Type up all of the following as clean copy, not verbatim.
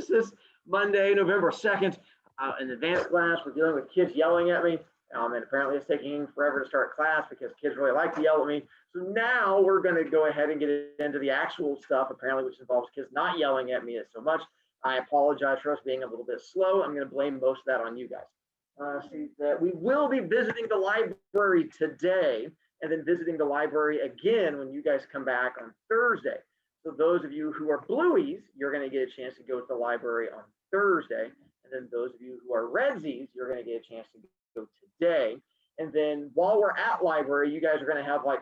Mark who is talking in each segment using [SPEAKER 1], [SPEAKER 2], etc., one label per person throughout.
[SPEAKER 1] this Monday, November 2nd, an advanced class. We're dealing with kids yelling at me. And apparently it's taking forever to start class because kids really like to yell at me. So now we're going to go ahead and get into the actual stuff, apparently, which involves kids not yelling at me so much. I apologize for us being a little bit slow. I'm going to blame most of that on you guys. See that we will be visiting the library today and then visiting the library again when you guys come back on Thursday. So those of you who are blueies, you're going to get a chance to go to the library on Thursday. And then those of you who are redsies, you're going to get a chance to go today. And then while we're at library, you guys are going to have like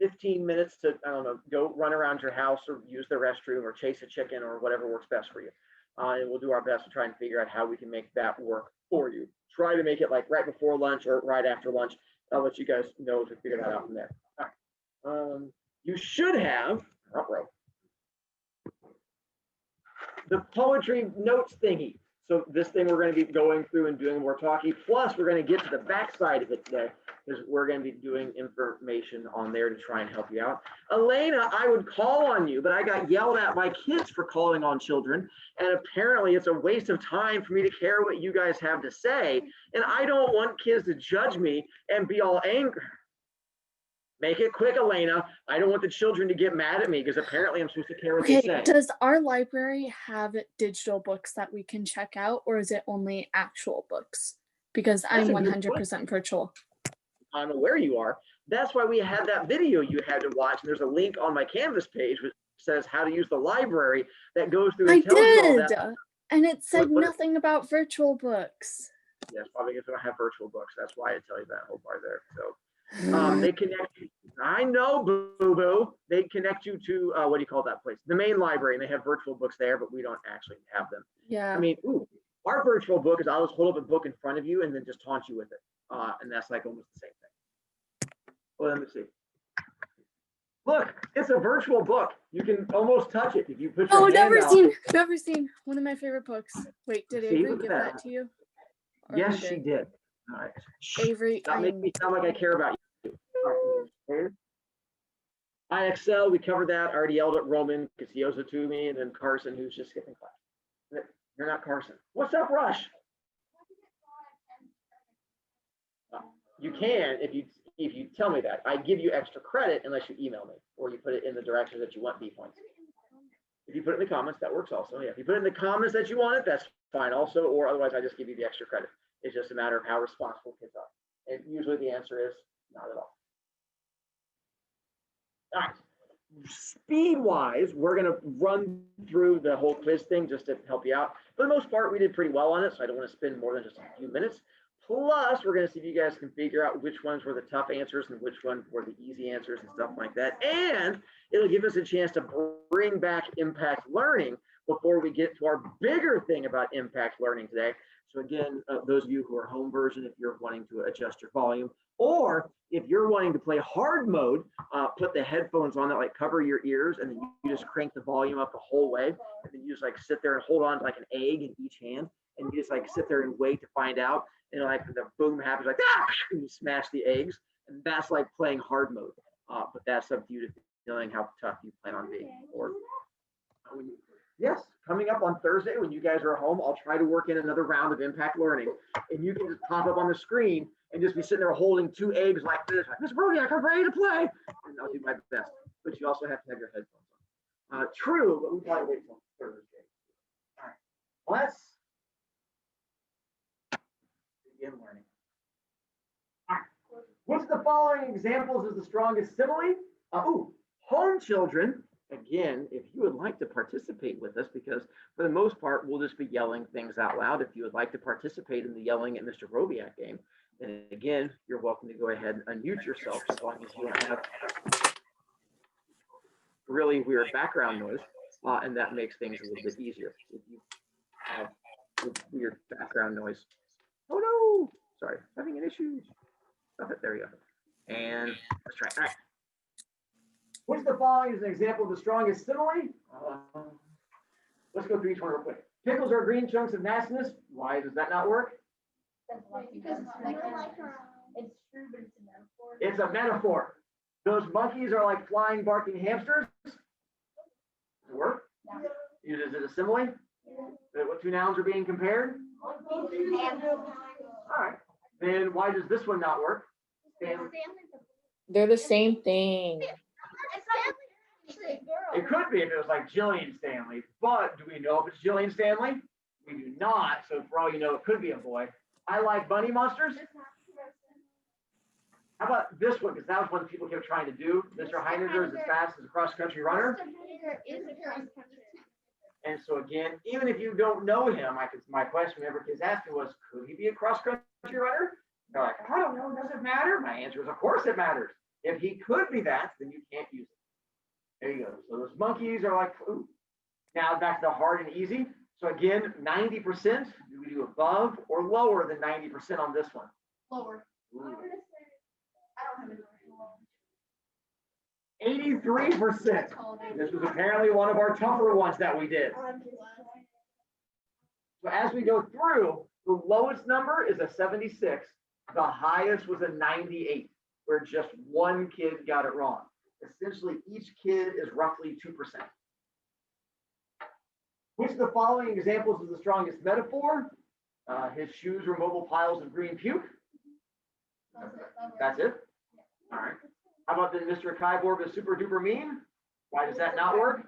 [SPEAKER 1] 15 minutes to, I don't know, go run around your house or use the restroom or chase a chicken or whatever works best for you. And we'll do our best to try and figure out how we can make that work for you. Try to make it like right before lunch or right after lunch. I'll let you guys know to figure that out from there. All right. You should have the poetry notes thingy. So this thing we're going to be going through and doing more talking. Plus, we're going to get to the backside of it today because we're going to be doing information on there to try and help you out. Elena, I would call on you, but I got yelled at by kids for calling on children. And apparently it's a waste of time for me to care what you guys have to say. And I don't want kids to judge me and be all angry. Make it quick, Elena. I don't want the children to get mad at me because apparently I'm supposed to care what they say.
[SPEAKER 2] Does our library have digital books that we can check out, or is it only actual books? Because I'm 100% virtual.
[SPEAKER 1] I'm aware you are. That's why we had that video you had to watch. And there's a link on my Canvas page which says how to use the library that goes through and tells you all that.
[SPEAKER 2] And it said nothing about virtual books.
[SPEAKER 1] Yes, probably because we don't have virtual books. That's why I tell you that whole part there. So they connect you. I know, boo-boo. They connect you to what do you call that place? The main library, and they have virtual books there, but we don't actually have them.
[SPEAKER 2] Yeah.
[SPEAKER 1] I mean, our virtual book is I'll just hold up a book in front of you and then just taunt you with it, and that's like almost the same thing. Well, let me see. Look, it's a virtual book. You can almost touch it if you put your hand out.
[SPEAKER 2] Never seen. One of my favorite books. Wait, did Avery give that to you?
[SPEAKER 1] Or yes, she did. All right.
[SPEAKER 2] Avery,
[SPEAKER 1] that makes me sound like I care about you. Right. IXL, we covered that. I already yelled at Roman because he owes it to me, and then Carson, who's just skipping class. You're not Carson. What's up, Rush? You can if you tell me that. I give you extra credit unless you email me or you put it in the directions that you want B points. If you put it in the comments, that works also. Yeah, if you put it in the comments that you want it, that's fine also, or otherwise I just give you the extra credit. It's just a matter of how responsible kids are. And usually the answer is not at all. All right. Speed-wise, we're going to run through the whole quiz thing just to help you out. For the most part, we did pretty well on it, so I don't want to spend more than just a few minutes. Plus, we're going to see if you guys can figure out which ones were the tough answers and which ones were the easy answers and stuff like that. And it'll give us a chance to bring back impact learning before we get to our bigger thing about impact learning today. So again, those of you who are home version, if you're wanting to adjust your volume, or if you're wanting to play hard mode, put the headphones on that like cover your ears, and then you just crank the volume up the whole way, and then you just like sit there and hold on to like an egg in each hand, and you just like sit there and wait to find out, and like the boom happens, like and you smash the eggs, and that's like playing hard mode. But that's up to you to feeling how tough you plan on being. Or yes, coming up on Thursday when you guys are home, I'll try to work in another round of impact learning, and you can just pop up on the screen and just be sitting there holding two eggs like this, like, Miss Brodiak, I'm ready to play, and I'll do my best. But you also have to have your headphones on. True, but we probably wait till Thursday. All right, let's begin learning. All right, which of the following examples is the strongest simile? Home children. Again, if you would like to participate with us, because for the most part, we'll just be yelling things out loud. If you would like to participate in the yelling at Mr. BroviCast game, then again, you're welcome to go ahead and unmute yourself as long as you don't have really weird background noise, and that makes things a little bit easier. If you have weird background noise. Oh no, sorry, having an issue. Stop it, there you go. And let's try. All right. Which of the following is an example of the strongest simile? Let's go through each one real quick. Pickles are green chunks of nastiness. Why does that not work?
[SPEAKER 3] Because it's true, but it's a metaphor.
[SPEAKER 1] It's a metaphor. Those monkeys are like flying, barking hamsters. Does it work?
[SPEAKER 3] Yeah.
[SPEAKER 1] You is it a simile? What two nouns are being compared? All right. Then why does this one not work? Stanley.
[SPEAKER 4] They're the same thing.
[SPEAKER 1] It could be if it was like Jillian Stanley, but do we know if it's Jillian Stanley? We do not. So for all you know, it could be a boy. I like bunny monsters. How about this one? Because that was one people kept trying to do. Mr. Heiniger is as fast as a cross-country runner. And so again, even if you don't know him, my question whenever kids asked me was, could he be a cross-country runner? They're like, I don't know, does it matter? My answer is, of course it matters. If he could be that, then you can't use it. There you go. So those monkeys are like, ooh. Now back to the hard and easy. So again, 90%, do we do above or lower than 90% on this one?
[SPEAKER 3] Lower.
[SPEAKER 1] Ooh.
[SPEAKER 3] I don't have it.
[SPEAKER 1] 83%. This was apparently one of our tougher ones that we did. So as we go through, the lowest number is a 76. The highest was a 98, where just one kid got it wrong. Essentially, each kid is roughly 2%. Which of the following examples is the strongest metaphor? His shoes were mobile piles of green puke. That's it? All right. How about then Mr. Kyborg is super duper mean? Why does that not work?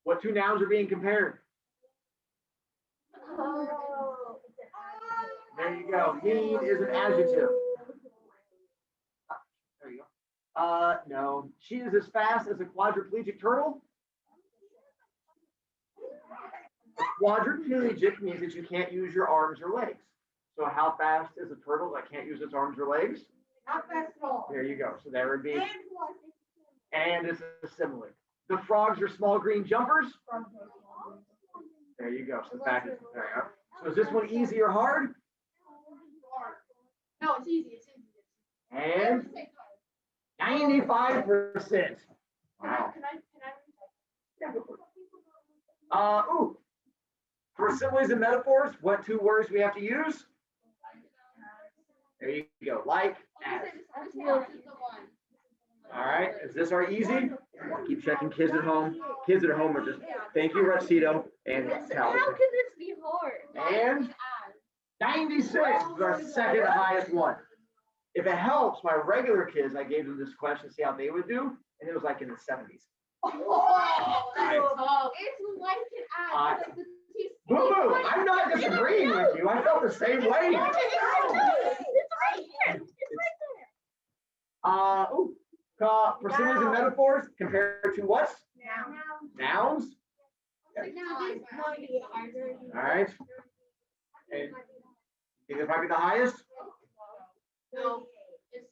[SPEAKER 1] What two nouns are being compared? There you go. Mean is an adjective. There you go. No. She is as fast as a quadriplegic turtle. A quadriplegic means that you can't use your arms or legs. So how fast is a turtle that can't use its arms or legs?
[SPEAKER 3] Not fast at all.
[SPEAKER 1] There you go. So that would be, and it's a simile. The frogs are small green jumpers. There you go. So back is there you go. So is this one easy or hard?
[SPEAKER 3] No, it's easy. It's easy.
[SPEAKER 1] And 95%. Wow. Ooh. For similes and metaphors, what two words we have to use? There you go. Like, as. All right. Is this our easy? Keep checking kids at home. Kids at home are just, thank you, Rexito and Tal.
[SPEAKER 3] How can this be hard?
[SPEAKER 1] And 96 is our second highest one. If it helps, my regular kids, I gave them this question to see how they would do, and it was like in the 70s.
[SPEAKER 3] Oh, that's tough. It's like an ad.
[SPEAKER 1] Boo boo, I'm not disagreeing with you. I felt the same way.
[SPEAKER 3] It's right here. It's right there.
[SPEAKER 1] Ooh, for similes and metaphors, compared to what? Nouns. Okay. All right. And think this might be the highest?
[SPEAKER 3] No, it's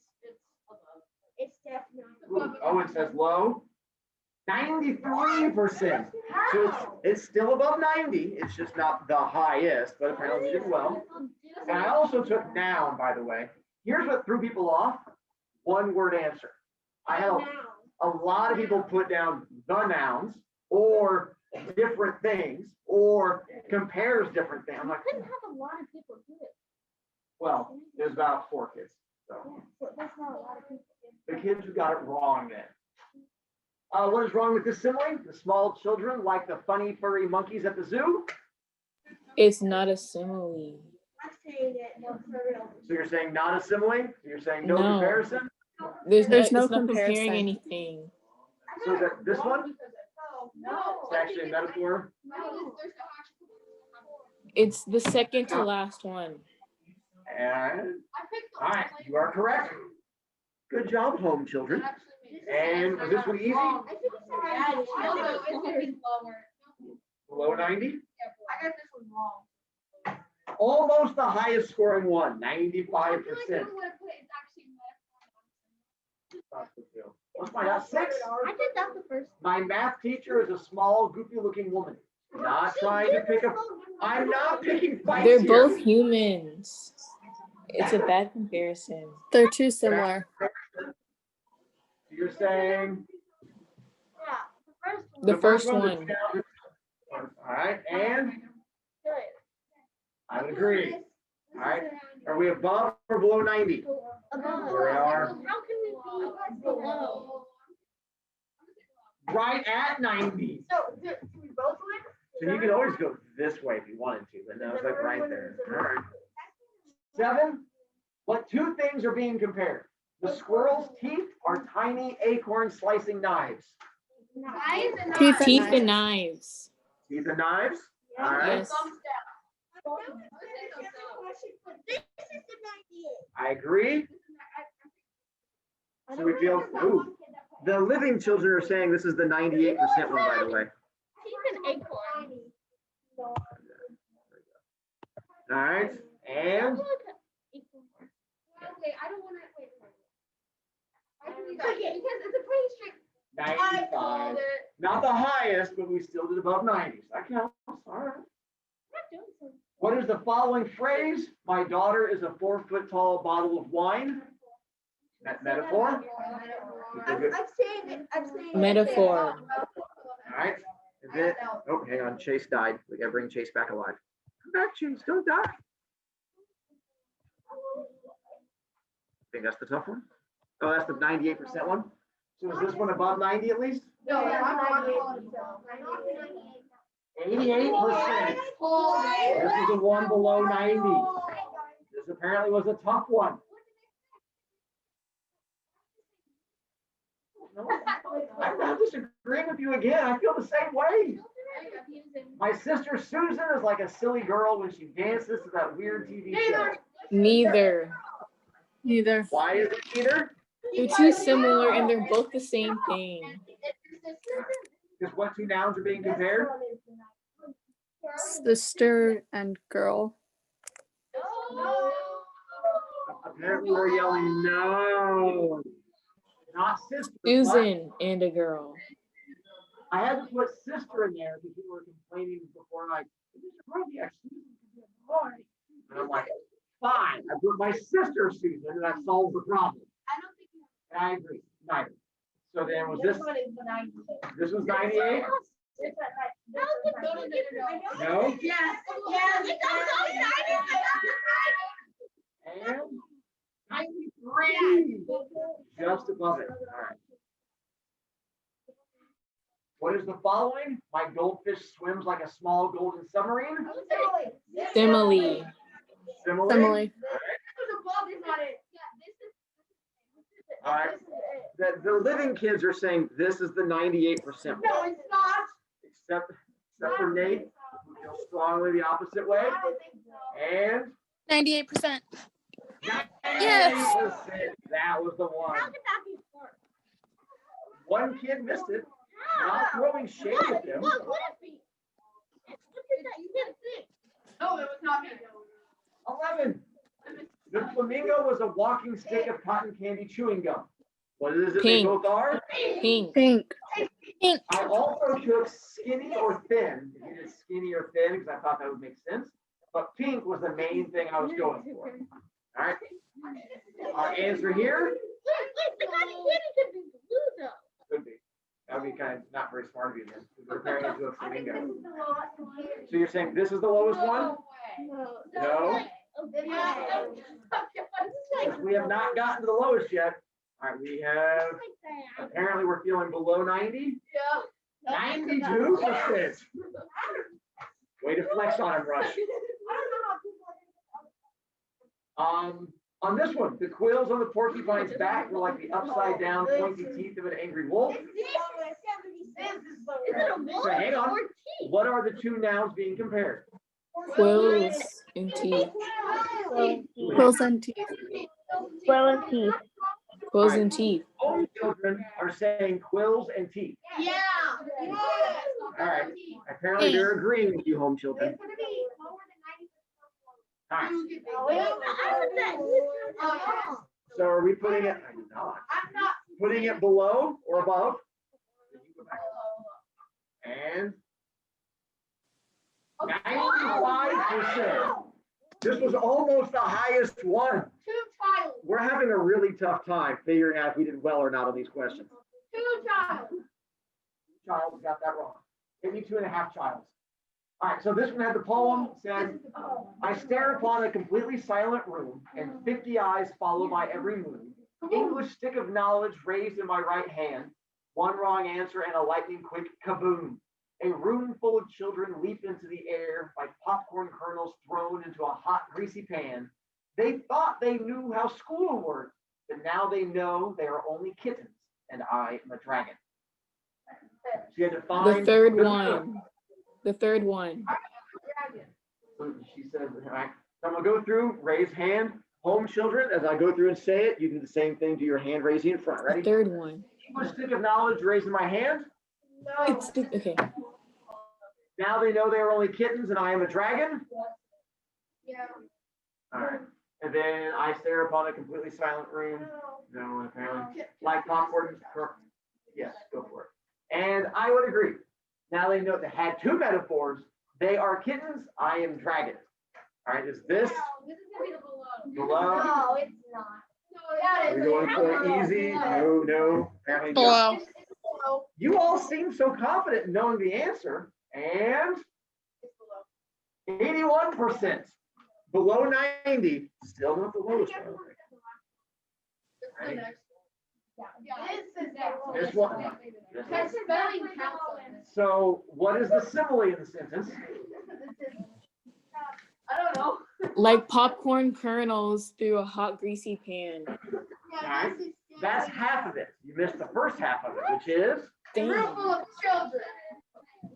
[SPEAKER 3] above. It's definitely.
[SPEAKER 1] Ooh, oh, it says low. 93%. So it's still above 90. It's just not the highest, but apparently we did well. And I also took noun, by the way. Here's what threw people off. One word answer. I had a lot of people put down the nouns or different things or compares different things. I'm like,
[SPEAKER 3] Couldn't have a lot of people do it.
[SPEAKER 1] well, there's about 4 kids. So
[SPEAKER 3] That's not a lot of people.
[SPEAKER 1] the kids who got it wrong then. What is wrong with this simile? The small children like the funny furry monkeys at the zoo.
[SPEAKER 4] It's not a simile.
[SPEAKER 3] I'm saying it. No, for real.
[SPEAKER 1] So you're saying not a simile? So you're saying no,
[SPEAKER 4] No.
[SPEAKER 1] comparison?
[SPEAKER 4] There's no
[SPEAKER 2] no
[SPEAKER 4] it's not comparing
[SPEAKER 2] comparison.
[SPEAKER 4] anything.
[SPEAKER 1] So is that this one?
[SPEAKER 3] No.
[SPEAKER 1] It's actually a metaphor.
[SPEAKER 4] It's the second to last one.
[SPEAKER 1] And all right, you are correct. Good job, home children. And was this one easy? Below 90?
[SPEAKER 3] I got this one wrong.
[SPEAKER 1] Almost the highest scoring one, 95%. Let's find out 6.
[SPEAKER 3] I did that the first.
[SPEAKER 1] My math teacher is a small, goofy-looking woman. Not trying to pick a. I'm not picking fights
[SPEAKER 4] They're
[SPEAKER 1] here.
[SPEAKER 4] both humans. It's a bad comparison.
[SPEAKER 2] They're too similar.
[SPEAKER 1] You're saying
[SPEAKER 3] Yeah,
[SPEAKER 4] The first
[SPEAKER 1] one's
[SPEAKER 4] one.
[SPEAKER 1] down. All right, and I would agree. All right, are we above or below 90?
[SPEAKER 3] above.
[SPEAKER 1] Here we are.
[SPEAKER 3] How can we be below?
[SPEAKER 1] right at 90.
[SPEAKER 3] So, do we both win?
[SPEAKER 1] So you can always go this way if you wanted to, but no, it's like right there. All right. 7. What two things are being compared? The squirrel's teeth are tiny acorn slicing knives.
[SPEAKER 2] Teeth and
[SPEAKER 4] Teeth
[SPEAKER 2] knives.
[SPEAKER 4] and knives.
[SPEAKER 1] Teeth and knives? All right.
[SPEAKER 4] Yes.
[SPEAKER 3] This is the 98.
[SPEAKER 1] I agree. So we feel, ooh, the living children are saying this is the 98% one, by the way.
[SPEAKER 3] Teeth and acorn.
[SPEAKER 1] All right. And
[SPEAKER 3] Okay, I don't want to wait. Okay, because it's a pretty strict.
[SPEAKER 1] 95. Not the highest, but we still did above 90s. That counts. All right. What is the following phrase? My daughter is a 4-foot-tall bottle of wine. That metaphor?
[SPEAKER 3] I'm saying it. I'm saying it.
[SPEAKER 4] Metaphor.
[SPEAKER 1] All right. Is it? Oh, hang on. Chase died. We gotta bring Chase back alive. Come back, Chase. Don't die. Think that's the tough one? Oh, that's the 98% one? So is this one above 90 at least?
[SPEAKER 3] No, I'm
[SPEAKER 1] 88%. This is the one below 90. This apparently was a tough one. No, I'm not disagreeing with you again. I feel the same way. My sister Susan is like a silly girl when she dances to that weird TV show.
[SPEAKER 4] Neither.
[SPEAKER 2] Neither.
[SPEAKER 1] Why is it neither?
[SPEAKER 4] They're too similar and they're both the same thing.
[SPEAKER 1] Because what two nouns are being compared?
[SPEAKER 2] Sister and girl.
[SPEAKER 1] Apparently we're yelling no. Not sister.
[SPEAKER 4] Susan and a girl.
[SPEAKER 1] I had to put sister in there because people were complaining before, like, and I'm like, fine, I put my sister Susan, and that solves the problem. And I agree, neither. So then was this was 98? No?
[SPEAKER 3] Yes.
[SPEAKER 1] And 93. Just above it. All right. What is the following? My goldfish swims like a small golden submarine.
[SPEAKER 4] Simile.
[SPEAKER 1] Simile.
[SPEAKER 2] Simile.
[SPEAKER 1] All right. The living kids are saying this is the 98%.
[SPEAKER 3] No, it's not.
[SPEAKER 1] Except for Nate, who feels strongly the opposite way. And
[SPEAKER 2] 98%.
[SPEAKER 1] 98%.
[SPEAKER 2] Yes.
[SPEAKER 1] That was the one.
[SPEAKER 3] How could that be four?
[SPEAKER 1] One kid missed it. Not throwing shade at them.
[SPEAKER 3] What would it be? What is that? You didn't think. No, it was not me.
[SPEAKER 1] 11. The flamingo was a walking stick of cotton candy chewing gum. What is it they
[SPEAKER 4] Pink.
[SPEAKER 1] both are?
[SPEAKER 4] Pink.
[SPEAKER 2] Pink.
[SPEAKER 1] I also took skinny or thin. If you did skinny or thin, because I thought that would make sense. But pink was the main thing I was going for. All right. Our answer here
[SPEAKER 3] Wait, the cotton candy could be blue though.
[SPEAKER 1] could be. That would be kind of not very smart of you then. Because we're comparing it to a flamingo. So you're saying this is the lowest one? No. Because we have not gotten to the lowest yet. All right, we have, apparently we're feeling below 90. 92%. Way to flex on him, Rush. On this one, the quills on the porcupine's back were like the upside down pointy teeth of an angry wolf. So hang on. What are the two nouns being compared?
[SPEAKER 4] Quills and teeth.
[SPEAKER 2] Quills and teeth.
[SPEAKER 4] Quills and teeth.
[SPEAKER 1] Home children are saying quills and teeth.
[SPEAKER 3] Yeah.
[SPEAKER 1] All right. Apparently they're agreeing with you, home children. All right. So are we putting it? I do not.
[SPEAKER 3] I'm not.
[SPEAKER 1] Putting it below or above? And 95%. This was almost the highest one.
[SPEAKER 3] Two child.
[SPEAKER 1] We're having a really tough time figuring out if we did well or not on these questions.
[SPEAKER 3] Two child.
[SPEAKER 1] Child got that wrong. Give me 2.5 childs. All right, so this one had the poem said, I stare upon a completely silent room and 50 eyes follow my every move. English stick of knowledge raised in my right hand. One wrong answer and a lightning quick kaboom. A room full of children leap into the air like popcorn kernels thrown into a hot, greasy pan. They thought they knew how school worked, but now they know they are only kittens, and I am a dragon. So you had to find
[SPEAKER 4] The third one. The third one.
[SPEAKER 1] So she says, all right, so I'm gonna go through, raise hand, home children. As I go through and say it, you do the same thing, do your hand raising in front.
[SPEAKER 4] The
[SPEAKER 1] Ready?
[SPEAKER 4] third one.
[SPEAKER 1] English stick of knowledge, raising my hand.
[SPEAKER 4] It's the, okay.
[SPEAKER 1] Now they know they are only kittens and I am a dragon.
[SPEAKER 3] Yeah.
[SPEAKER 1] All right. And then I stare upon a completely silent room. No, apparently. Like popcorn. Yes, go for it. And I would agree. Now they know they had two metaphors. They are kittens, I am dragon. All right, is this
[SPEAKER 3] This is gonna be the below.
[SPEAKER 1] below?
[SPEAKER 3] No, it's not. No, that
[SPEAKER 1] Are
[SPEAKER 3] is.
[SPEAKER 1] we going for it easy? No, no. Apparently not.
[SPEAKER 5] Below.
[SPEAKER 3] It's below.
[SPEAKER 1] You all seem so confident in knowing the answer. And
[SPEAKER 3] It's below.
[SPEAKER 1] 81%. Below 90. Still not the lowest one.
[SPEAKER 3] It's the
[SPEAKER 1] Ready?
[SPEAKER 3] next one. Yeah, this is that one.
[SPEAKER 1] This one. This one.
[SPEAKER 3] That's spelling counts on this.
[SPEAKER 1] So what is the simile in the sentence?
[SPEAKER 3] I don't know.
[SPEAKER 4] Like popcorn kernels through a hot, greasy pan.
[SPEAKER 1] Alright, that's half of it. You missed the first half of it, which is,
[SPEAKER 3] A room
[SPEAKER 4] Damn.
[SPEAKER 3] full of children.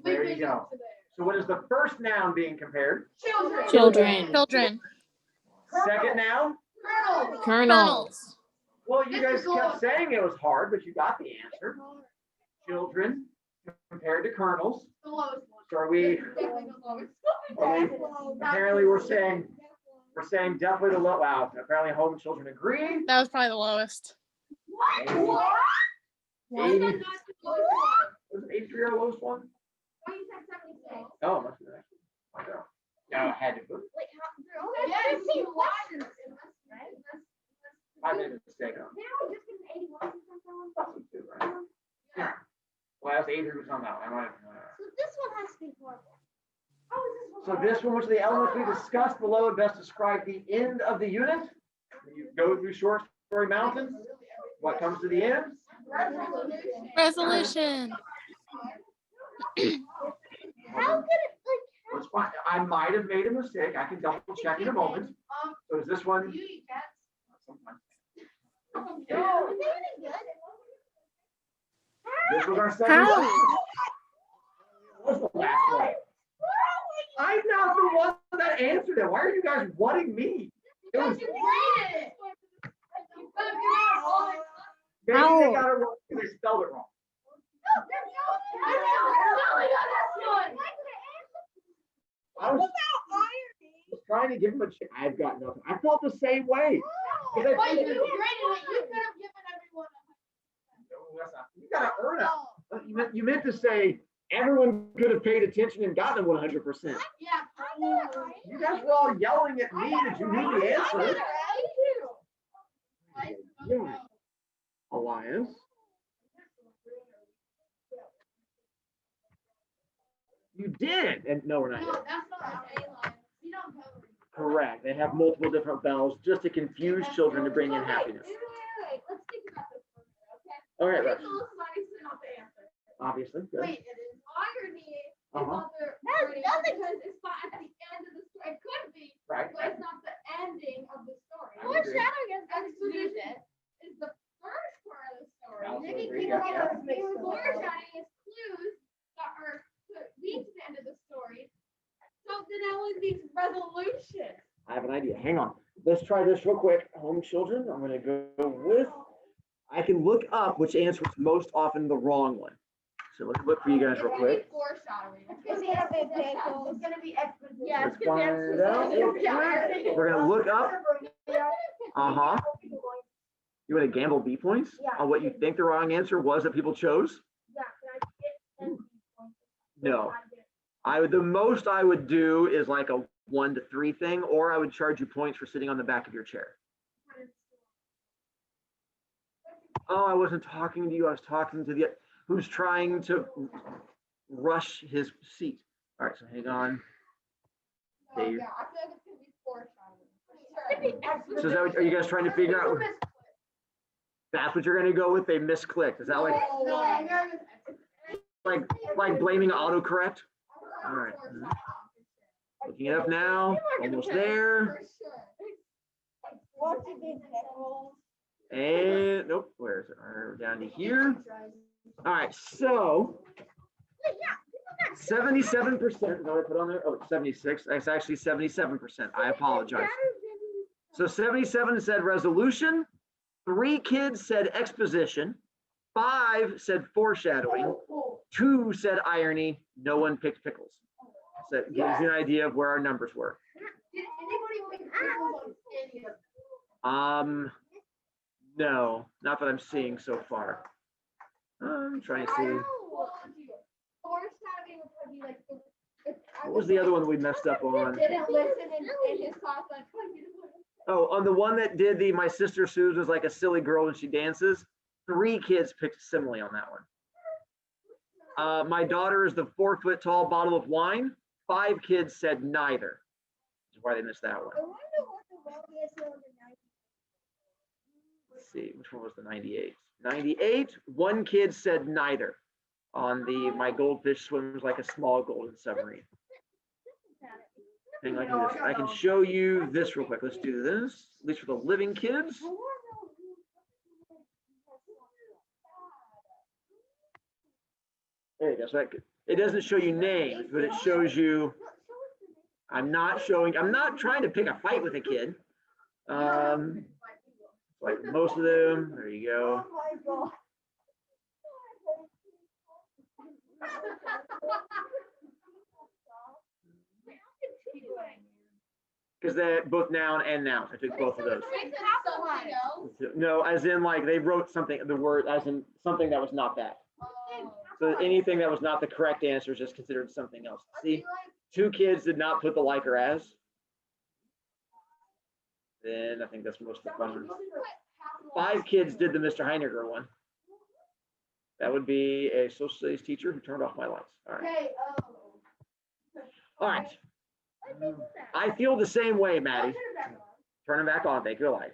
[SPEAKER 1] There you
[SPEAKER 3] Leaping
[SPEAKER 1] go.
[SPEAKER 3] into there.
[SPEAKER 1] so what is the first noun being compared?
[SPEAKER 3] Children.
[SPEAKER 4] Children.
[SPEAKER 5] Children.
[SPEAKER 1] Second noun?
[SPEAKER 3] Kernels.
[SPEAKER 4] Kernels.
[SPEAKER 1] Well, you
[SPEAKER 3] This
[SPEAKER 1] guys
[SPEAKER 3] is all-
[SPEAKER 1] kept saying it was hard, but you got the answer. Children compared to kernels.
[SPEAKER 3] The lowest one.
[SPEAKER 1] So are we,
[SPEAKER 3] Definitely the lowest.
[SPEAKER 1] apparently we're saying definitely the low, wow, apparently home children agree.
[SPEAKER 5] That was probably the lowest.
[SPEAKER 3] What? Why is that
[SPEAKER 1] 80
[SPEAKER 3] not the lowest one?
[SPEAKER 1] Was it 83 our lowest one?
[SPEAKER 3] Why you said 76?
[SPEAKER 1] Oh, it must be that. I know. No, it had to be.
[SPEAKER 3] Like, how, there's only 15 questions in this, right?
[SPEAKER 1] I made a mistake on it.
[SPEAKER 3] Now we just get an 81 or something.
[SPEAKER 1] That's what too, right? Yeah. Well, that's 83 was on that one. I might have-
[SPEAKER 3] So this one has to be horrible. How is this one?
[SPEAKER 1] So this one, which of the elements we discussed below would best describe the end of the unit. When you go through short story mountain, what comes to the end?
[SPEAKER 3] Resolution.
[SPEAKER 5] Resolution.
[SPEAKER 3] How could it,
[SPEAKER 1] It's fine. I might have made a mistake. I can double check in a moment. So is this one?
[SPEAKER 3] you eat cats?
[SPEAKER 1] Okay.
[SPEAKER 3] No, is that any good?
[SPEAKER 1] This was our second.
[SPEAKER 5] How?
[SPEAKER 1] What was the last one? I'm not the one that answered it. Why are you guys wanting me? It was,
[SPEAKER 3] Because you graded it. You put it all in.
[SPEAKER 1] maybe
[SPEAKER 5] How?
[SPEAKER 1] they got it wrong because they spelled it wrong. I was trying to give him a chance. I've got nothing. I felt the same way. Because I
[SPEAKER 3] But you
[SPEAKER 1] figured-
[SPEAKER 3] graded it, you could have given everyone
[SPEAKER 1] No, that's not- You gotta earn it.
[SPEAKER 3] a.
[SPEAKER 1] You meant to say everyone could have paid attention and gotten it 100%.
[SPEAKER 3] Yeah.
[SPEAKER 1] You guys were all yelling at me that you knew the answer. Yeah. Elias. You did. And no, we're not
[SPEAKER 3] No,
[SPEAKER 1] yet.
[SPEAKER 3] that's not an A line. You don't cover it.
[SPEAKER 1] Correct. They have multiple different bells just to confuse children to bring in happiness.
[SPEAKER 3] Wait, let's think about this for a minute, okay?
[SPEAKER 1] All right,
[SPEAKER 3] It's
[SPEAKER 1] Russ.
[SPEAKER 3] a little science and not the answer.
[SPEAKER 1] Obviously. Good.
[SPEAKER 3] Wait, it is irony. Is
[SPEAKER 1] Uh-huh.
[SPEAKER 3] other wording because it's not at the end of the story. It could be,
[SPEAKER 1] Right.
[SPEAKER 3] but it's not the ending of the story.
[SPEAKER 1] I would agree.
[SPEAKER 3] Exposition is the first part of the story.
[SPEAKER 1] I also
[SPEAKER 3] Maybe
[SPEAKER 1] agree,
[SPEAKER 3] people
[SPEAKER 1] yeah,
[SPEAKER 3] get confused. Foreshadowing is clues that are to lead to the end of the story. So then that would be resolution.
[SPEAKER 1] I have an idea. Hang on. Let's try this real quick. Home children. I'm going to go with, I can look up which answer is most often the wrong one. So let's look for you guys real quick.
[SPEAKER 3] Foreshadowing.
[SPEAKER 6] It's gonna be pickles.
[SPEAKER 3] It's gonna be exposition.
[SPEAKER 6] Yeah,
[SPEAKER 1] Let's find out real quick. We're going to look up. Uh-huh. You want to gamble B points
[SPEAKER 6] Yeah.
[SPEAKER 1] on what you think the wrong answer was that people chose?
[SPEAKER 6] Yeah, can I get 10 points?
[SPEAKER 1] No. The most I would do is like a 1 to 3 thing, or I would charge you points for sitting on the back of your chair. Oh, I wasn't talking to you. I was talking to the who's trying to rush his seat. All right, so hang on.
[SPEAKER 3] Oh,
[SPEAKER 1] Dave.
[SPEAKER 3] yeah, I feel like it's gonna be foreshadowing.
[SPEAKER 1] So is that what, are you guys trying to figure out? That's what you're gonna go with? They misclicked. Is that like
[SPEAKER 3] No, I'm gonna-
[SPEAKER 1] like blaming autocorrect? All right. Looking it up now. Almost there.
[SPEAKER 3] For sure.
[SPEAKER 6] What did they pickles?
[SPEAKER 1] And nope. Where is it? We're down to here. All right. So 77%. Is that what I put on there? Oh, 76. That's actually 77%. I apologize. So 77 said resolution. 3 kids said exposition. 5 said foreshadowing. 2 said irony. No one picked pickles. So it gives you an idea of where our numbers were.
[SPEAKER 3] Did anybody make pickles on any of them?
[SPEAKER 1] No, not that I'm seeing so far. I'm trying to see.
[SPEAKER 3] Foreshadowing would probably be like
[SPEAKER 1] What was the other one we messed up on?
[SPEAKER 3] didn't listen and his thoughts on
[SPEAKER 1] Oh, on the one that did the My Sister Sue's was like a silly girl when she dances. 3 kids picked simile on that one. My daughter is the 4 foot tall bottle of wine. 5 kids said neither. That's why they missed that one.
[SPEAKER 6] I wonder what the wealthiest of the night.
[SPEAKER 1] Let's see, which one was the 98? 98, 1 kid said neither on the My Goldfish Swims Like a Small Golden Submarine. Hang on, I can show you this real quick. Let's do this, at least for the living kids. There you go. So it doesn't show you names, but it shows you. I'm not trying to pick a fight with a kid. Like most of them. There you go.
[SPEAKER 6] Oh my God.
[SPEAKER 1] Because they're both noun and nouns. I took both of those. No, as in like they wrote something, the word as in something that was not that. So anything that was not the correct answer is just considered something else. See, 2 kids did not put the like or as. Then I think that's most of the fun ones. 5 kids did the Mr. Heinegger one. That would be a social studies teacher who turned off my lights. All right. All right. I feel the same way, Maddie. Turn them back on. Thank your life.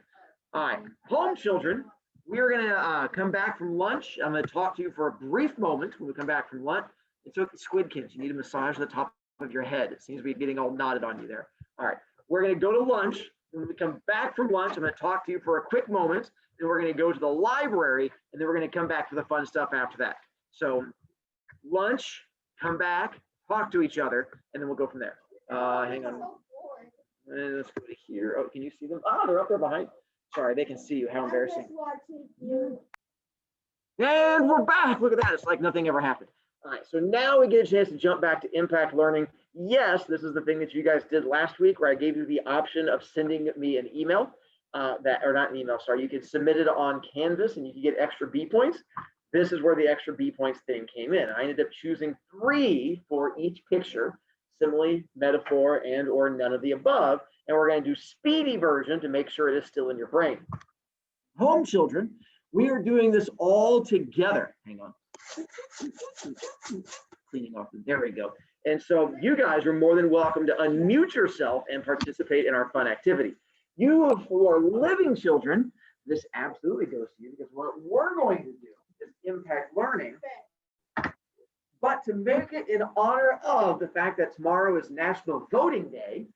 [SPEAKER 1] All right. Home children, we are going to come back from lunch. I'm going to talk to you for a brief moment when we come back from lunch. It's okay, Squid Kids. You need a massage at the top of your head. It seems to be getting all knotted on you there. All right. We're going to go to lunch. When we come back from lunch, I'm going to talk to you for a quick moment. Then we're going to go to the library, and then we're going to come back to the fun stuff after that. So lunch, come back, talk to each other, and then we'll go from there. Hang on. And let's go to here. Oh, can you see them? Ah, they're up there behind. Sorry, they can see you. How embarrassing. And we're back. Look at that. It's like nothing ever happened. All right, so now we get a chance to jump back to impact learning. Yes, this is the thing that you guys did last week where I gave you the option of sending me an email, or not an email, sorry. You could submit it on Canvas and you could get extra B points. This is where the extra B points thing came in. I ended up choosing 3 for each picture, simile, metaphor, and or none of the above. And we're going to do speedy version to make sure it is still in your brain. Home children, we are doing this all together. Hang on. Cleaning off. There we go. And so you guys are more than welcome to unmute yourself and participate in our fun activity. You who are living children, this absolutely goes to you because what we're going to do is impact learning. But to make it in honor of the fact that tomorrow is National Voting Day,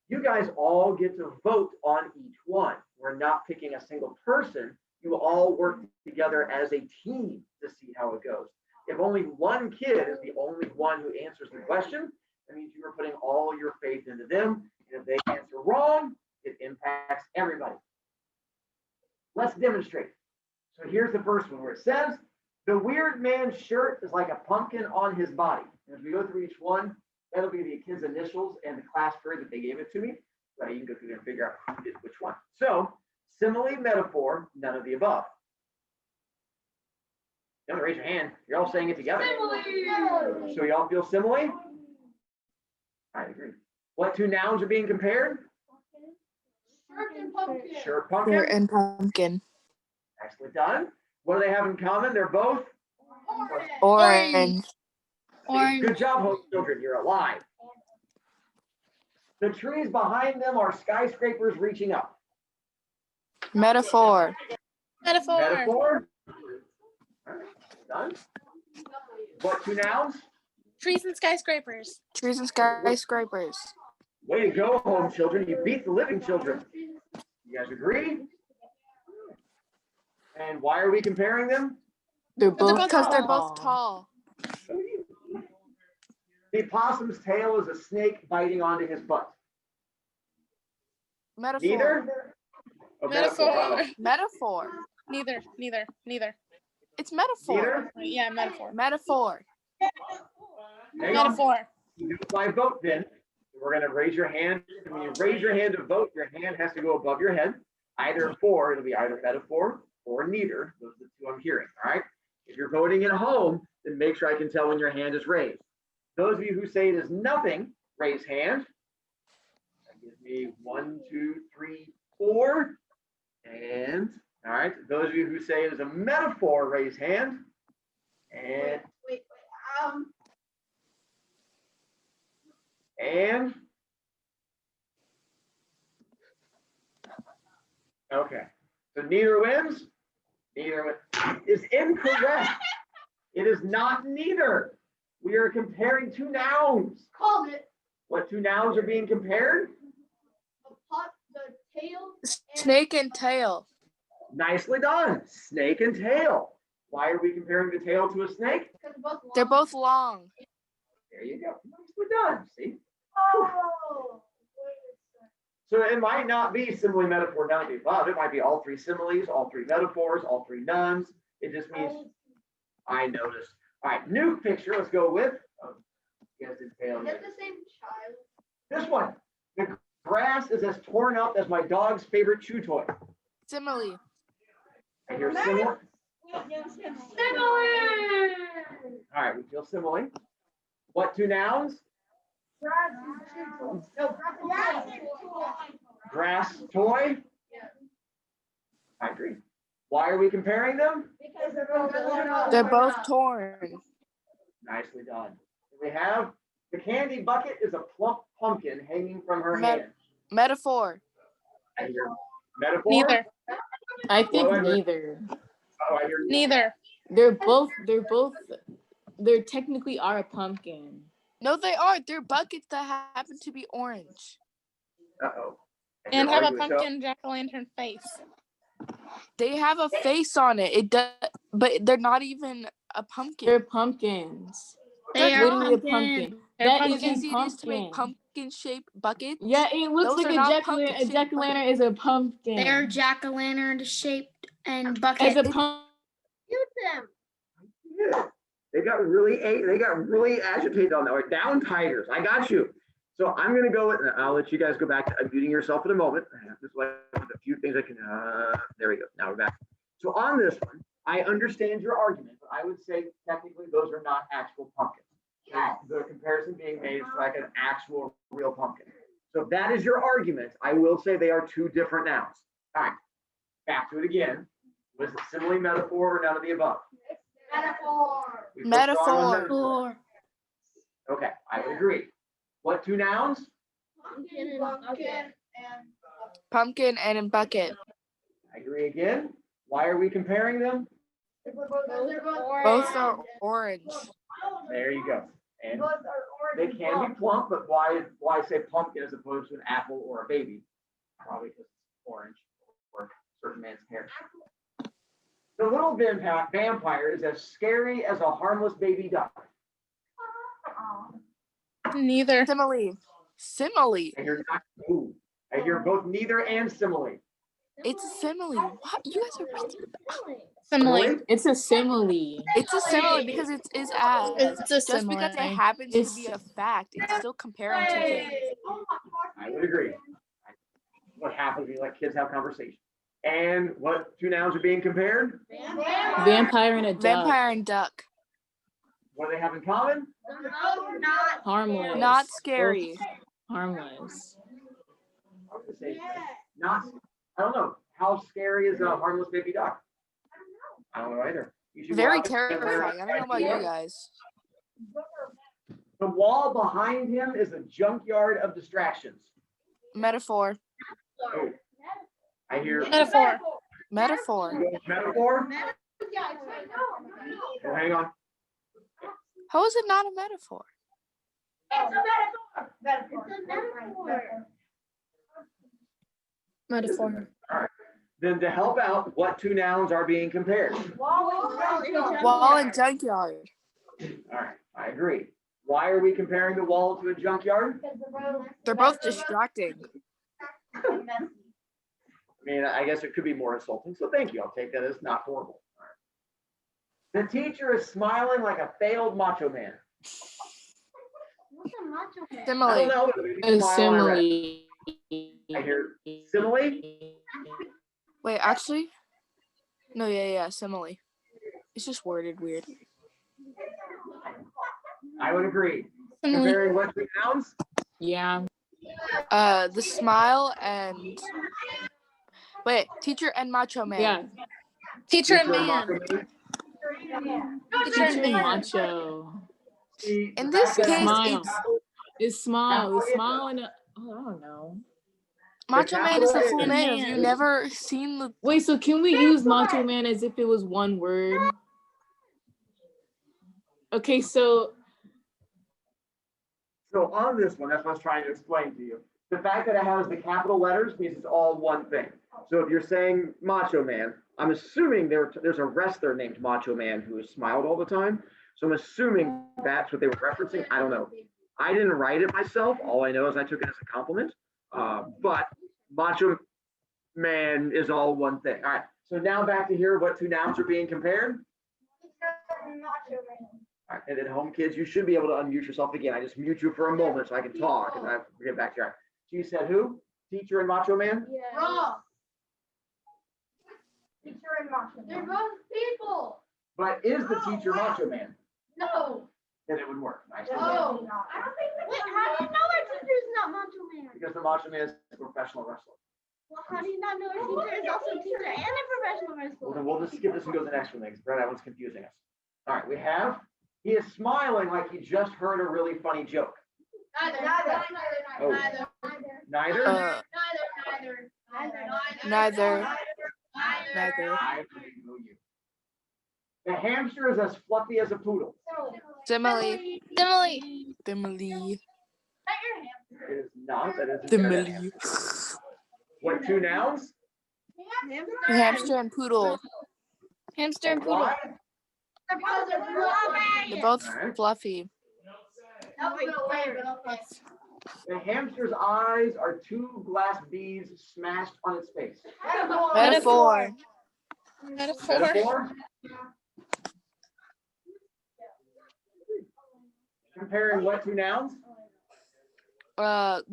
[SPEAKER 1] you guys all get to vote on each one. We're not picking a single person. You all work together as a team to see how it goes. If only one kid is the only one who answers the question, that means you are putting all your faith into them. And if they answer wrong, it impacts everybody. Let's demonstrate. So here's the first one where it says, the weird man's shirt is like a pumpkin on his body. And as we go through each one, that'll be the kid's initials and the class period that they gave it to me. So you can go through there and figure out who did which one. So simile, metaphor, none of the above. Don't raise your hand. You're all saying it together. Simile. So y'all feel simile? I agree. What 2 nouns are being compared?
[SPEAKER 3] Shirt and pumpkin.
[SPEAKER 1] Shirt, pumpkin.
[SPEAKER 4] Shirt and pumpkin.
[SPEAKER 1] Nicely done. What do they have in common? They're both
[SPEAKER 4] Orange.
[SPEAKER 5] Orange.
[SPEAKER 1] Good job, home children. You're alive. The trees behind them are skyscrapers reaching up.
[SPEAKER 4] Metaphor.
[SPEAKER 5] Metaphor.
[SPEAKER 1] Metaphor. All right, done. What two nouns?
[SPEAKER 5] Trees and skyscrapers.
[SPEAKER 4] Trees and skyscrapers.
[SPEAKER 1] Way to go, home children. You beat the living children. You guys agree? And why are we comparing them?
[SPEAKER 4] They're
[SPEAKER 5] Because
[SPEAKER 4] both
[SPEAKER 5] they're
[SPEAKER 4] they're
[SPEAKER 5] both
[SPEAKER 4] both tall.
[SPEAKER 1] The opossum's tail is a snake biting onto his butt.
[SPEAKER 4] Metaphor.
[SPEAKER 1] Neither? Oh,
[SPEAKER 5] Metaphor.
[SPEAKER 4] Metaphor.
[SPEAKER 5] Neither.
[SPEAKER 4] It's metaphor.
[SPEAKER 1] Neither?
[SPEAKER 5] Yeah, metaphor.
[SPEAKER 4] Metaphor.
[SPEAKER 1] Hang on.
[SPEAKER 5] Metaphor.
[SPEAKER 1] You do by vote then. We're going to raise your hand. When you raise your hand to vote, your hand has to go above your head. Either for, it'll be either metaphor or neither. Those are the two I'm hearing, all right? If you're voting at home, then make sure I can tell when your hand is raised. Those of you who say it is nothing, raise hand. That gives me 1, 2, 3, 4. And, all right, those of you who say it is a metaphor, raise hand. And,
[SPEAKER 3] Wait.
[SPEAKER 1] and, okay, so neither wins. Neither is incorrect. It is not neither. We are comparing two nouns.
[SPEAKER 3] Called it.
[SPEAKER 1] What two nouns are being compared?
[SPEAKER 3] The tail.
[SPEAKER 4] Snake and tail.
[SPEAKER 1] Nicely done. Snake and tail. Why are we comparing the tail to a snake?
[SPEAKER 3] Because both
[SPEAKER 4] They're both long.
[SPEAKER 1] There you go. Nicely done. See?
[SPEAKER 3] Oh.
[SPEAKER 1] So it might not be simile, metaphor, none of the above. It might be all three similes, all three metaphors, all three nuns. It just means I noticed. All right, new picture. Let's go with. You guys did fail.
[SPEAKER 3] Is that the same child?
[SPEAKER 1] This one. The grass is as torn up as my dog's favorite chew toy.
[SPEAKER 4] Simile.
[SPEAKER 1] I hear similar.
[SPEAKER 3] Similar.
[SPEAKER 1] All right, we feel simile. What two nouns? Grass toy. I agree. Why are we comparing them?
[SPEAKER 3] Because
[SPEAKER 4] They're both torn.
[SPEAKER 1] Nicely done. We have the candy bucket is a plump pumpkin hanging from her hand.
[SPEAKER 4] Metaphor.
[SPEAKER 1] I hear metaphor.
[SPEAKER 5] Neither.
[SPEAKER 7] I think
[SPEAKER 1] Well,
[SPEAKER 7] neither.
[SPEAKER 1] Oh, I hear
[SPEAKER 5] Neither.
[SPEAKER 7] They technically are a pumpkin.
[SPEAKER 4] No, they are. They're buckets that happen to be orange.
[SPEAKER 1] Uh-oh. I
[SPEAKER 5] And
[SPEAKER 1] hear
[SPEAKER 5] have a
[SPEAKER 1] arguing.
[SPEAKER 5] pumpkin jack-o'-lantern face.
[SPEAKER 4] They have a face on it. It does, but they're not even a pumpkin.
[SPEAKER 7] They're pumpkins.
[SPEAKER 5] They
[SPEAKER 7] That's
[SPEAKER 5] are
[SPEAKER 7] literally a
[SPEAKER 5] pumpkin.
[SPEAKER 7] pumpkin.
[SPEAKER 5] They're
[SPEAKER 7] That
[SPEAKER 5] pumpkin.
[SPEAKER 7] is
[SPEAKER 4] How
[SPEAKER 7] a
[SPEAKER 4] easy it is to make
[SPEAKER 7] pumpkin.
[SPEAKER 4] pumpkin-shaped buckets.
[SPEAKER 7] Yeah, it looks
[SPEAKER 4] Those
[SPEAKER 7] like
[SPEAKER 4] are
[SPEAKER 7] a
[SPEAKER 4] not
[SPEAKER 7] jack-o'-lantern. A
[SPEAKER 4] pumpkin-shaped
[SPEAKER 7] jack-o'-lantern is a pumpkin.
[SPEAKER 2] They're jack-o'-lantern shaped and
[SPEAKER 7] As
[SPEAKER 2] bucket.
[SPEAKER 7] a pumpkin.
[SPEAKER 3] Shoot them.
[SPEAKER 1] Yeah. They got really agitated on that. Or down tigers. I got you. So I'm gonna go with. I'll let you guys go back to unmuting yourself in a moment. Just like a few things I can. There we go. Now we're back. So on this one, I understand your argument, but I would say technically those are not actual pumpkins. The comparison being made is like an actual real pumpkin. So if that is your argument, I will say they are two different nouns. All right. Back to it again. Was it simile, metaphor, or none of the above?
[SPEAKER 3] Metaphor.
[SPEAKER 1] We feel strong on
[SPEAKER 4] Metaphor.
[SPEAKER 1] Okay, I would agree. What two nouns?
[SPEAKER 4] Pumpkin and a bucket.
[SPEAKER 1] I agree again. Why are we comparing them?
[SPEAKER 4] Both are orange.
[SPEAKER 1] There you go. And they can be plump, but why say pumpkin as opposed to an apple or a baby? Probably because it's orange or a certain man's hair. The little vampire is as scary as a harmless baby duck.
[SPEAKER 5] Neither.
[SPEAKER 4] Simile. Simile.
[SPEAKER 1] I hear not. Ooh. I hear both neither and simile.
[SPEAKER 4] It's a simile. What? You guys are really
[SPEAKER 5] Simile.
[SPEAKER 7] It's a simile.
[SPEAKER 4] It's a simile because it is as.
[SPEAKER 5] It's a
[SPEAKER 4] Just
[SPEAKER 5] simile.
[SPEAKER 4] because it happens
[SPEAKER 7] It's-
[SPEAKER 4] to be a fact, it's still comparing two things.
[SPEAKER 1] I would agree. What happens when you let kids have conversation? And what two nouns are being compared?
[SPEAKER 7] Vampire and a duck.
[SPEAKER 4] Vampire and duck.
[SPEAKER 1] What do they have in common?
[SPEAKER 7] Harmless.
[SPEAKER 4] Not scary.
[SPEAKER 7] Harmless.
[SPEAKER 1] I was gonna say, not, I don't know. How scary is a harmless baby duck? I don't know either. You should
[SPEAKER 4] Very
[SPEAKER 1] walk in there.
[SPEAKER 4] terrifying. I don't know about you guys.
[SPEAKER 1] The wall behind him is a junkyard of distractions.
[SPEAKER 4] Metaphor.
[SPEAKER 1] Oh, I hear
[SPEAKER 5] Metaphor.
[SPEAKER 4] Metaphor.
[SPEAKER 1] Metaphor?
[SPEAKER 3] Yeah, it's right now.
[SPEAKER 1] Oh, hang on.
[SPEAKER 4] How is it not a metaphor?
[SPEAKER 3] It's a metaphor. It's a metaphor.
[SPEAKER 2] Metaphor.
[SPEAKER 1] All right. Then to help out, what two nouns are being compared?
[SPEAKER 4] Wall and junkyard.
[SPEAKER 1] All right, I agree. Why are we comparing the wall to a junkyard?
[SPEAKER 4] They're both distracting.
[SPEAKER 1] I mean, I guess it could be more insulting, so thank you. I'll take that as not horrible. All right. The teacher is smiling like a failed macho man.
[SPEAKER 3] What's a macho man?
[SPEAKER 1] I don't
[SPEAKER 4] Simile.
[SPEAKER 1] know. Whether we
[SPEAKER 7] A
[SPEAKER 1] smile or red.
[SPEAKER 7] simile.
[SPEAKER 1] I hear simile.
[SPEAKER 4] Wait, actually? No, yeah, simile. It's just worded weird.
[SPEAKER 1] I would agree.
[SPEAKER 5] Simile.
[SPEAKER 1] Comparing what two nouns?
[SPEAKER 7] Yeah.
[SPEAKER 4] The smile and wait, teacher and macho man.
[SPEAKER 7] Yeah.
[SPEAKER 5] Teacher and
[SPEAKER 1] Teacher
[SPEAKER 5] man.
[SPEAKER 1] macho man.
[SPEAKER 5] Teacher and
[SPEAKER 7] Teacher and
[SPEAKER 5] man.
[SPEAKER 7] macho.
[SPEAKER 1] See,
[SPEAKER 4] In
[SPEAKER 1] the
[SPEAKER 4] this
[SPEAKER 1] fact that
[SPEAKER 4] case,
[SPEAKER 7] Smile.
[SPEAKER 4] it's
[SPEAKER 7] It's smile. It's smile and I don't know.
[SPEAKER 4] macho man is the full
[SPEAKER 5] capital
[SPEAKER 4] name. Have you
[SPEAKER 5] man.
[SPEAKER 4] never seen the?
[SPEAKER 7] Wait, so can we use macho man as if it was one word? Okay, so
[SPEAKER 1] on this one, that's what I was trying to explain to you. The fact that it has the capital letters means it's all one thing. So if you're saying Macho Man, I'm assuming there's a wrestler named Macho Man who has smiled all the time. So I'm assuming that's what they were referencing. I don't know. I didn't write it myself. All I know is I took it as a compliment. But Macho Man is all one thing. All right. So now back to here, what two nouns are being compared? All right, and at home, kids, you should be able to unmute yourself again. I just mute you for a moment so I can talk, and I get back to you. So you said who? Teacher and Macho Man?
[SPEAKER 3] Wrong. Teacher and macho man. They're both people.
[SPEAKER 1] But is the teacher Macho Man?
[SPEAKER 3] No.
[SPEAKER 1] Then it would work. Nice.
[SPEAKER 3] No. I don't think. Wait, how do you know our teacher is not macho man?
[SPEAKER 1] Because the Macho Man is a professional wrestler.
[SPEAKER 3] Well, how do you not know our teacher is also a teacher and a professional
[SPEAKER 1] Well,
[SPEAKER 3] wrestler?
[SPEAKER 1] then we'll just skip this and go to the next one, because that one's confusing us. All right, we have, he is smiling like he just heard a really funny joke.
[SPEAKER 3] Neither.
[SPEAKER 1] Oh.
[SPEAKER 3] Neither.
[SPEAKER 1] Neither?
[SPEAKER 4] Neither.
[SPEAKER 1] I know you. The hamster is as fluffy as a poodle.
[SPEAKER 4] Simile.
[SPEAKER 5] Simile.
[SPEAKER 4] Simile.
[SPEAKER 1] It is not, that is
[SPEAKER 4] Simile.
[SPEAKER 1] What two nouns?
[SPEAKER 4] Hamster and poodle.
[SPEAKER 5] Hamster and poodle.
[SPEAKER 1] Why?
[SPEAKER 4] They're both
[SPEAKER 1] Alright.
[SPEAKER 4] fluffy.
[SPEAKER 1] The hamster's eyes are two glass beads smashed on its face.
[SPEAKER 4] Metaphor.
[SPEAKER 5] Metaphor.
[SPEAKER 1] Metaphor? Comparing what two nouns?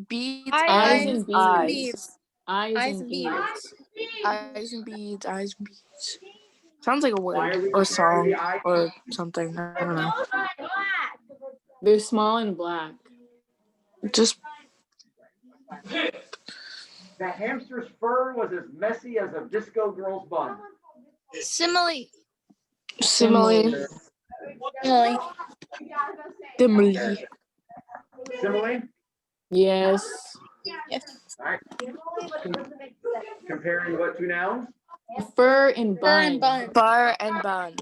[SPEAKER 4] Beads
[SPEAKER 5] Eyes
[SPEAKER 4] and
[SPEAKER 7] and
[SPEAKER 4] eyes.
[SPEAKER 5] beads.
[SPEAKER 7] eyes
[SPEAKER 5] Eyes
[SPEAKER 7] and
[SPEAKER 5] and
[SPEAKER 7] beads.
[SPEAKER 4] Eyes and beads. Eyes and beads. Sounds like a
[SPEAKER 1] Why are
[SPEAKER 4] word
[SPEAKER 1] we
[SPEAKER 4] or
[SPEAKER 1] comparing
[SPEAKER 4] song
[SPEAKER 1] the eyes?
[SPEAKER 4] or something. I don't know.
[SPEAKER 7] They're small and black.
[SPEAKER 4] Just
[SPEAKER 1] The hamster's fur was as messy as a disco girl's bun.
[SPEAKER 5] Simile.
[SPEAKER 4] simile.
[SPEAKER 5] Simile.
[SPEAKER 4] Simile.
[SPEAKER 1] Simile?
[SPEAKER 7] Yes.
[SPEAKER 1] All right. Comparing what two nouns?
[SPEAKER 7] Fur and
[SPEAKER 5] Fur and
[SPEAKER 7] bun.
[SPEAKER 5] bun.
[SPEAKER 4] Bar and bun.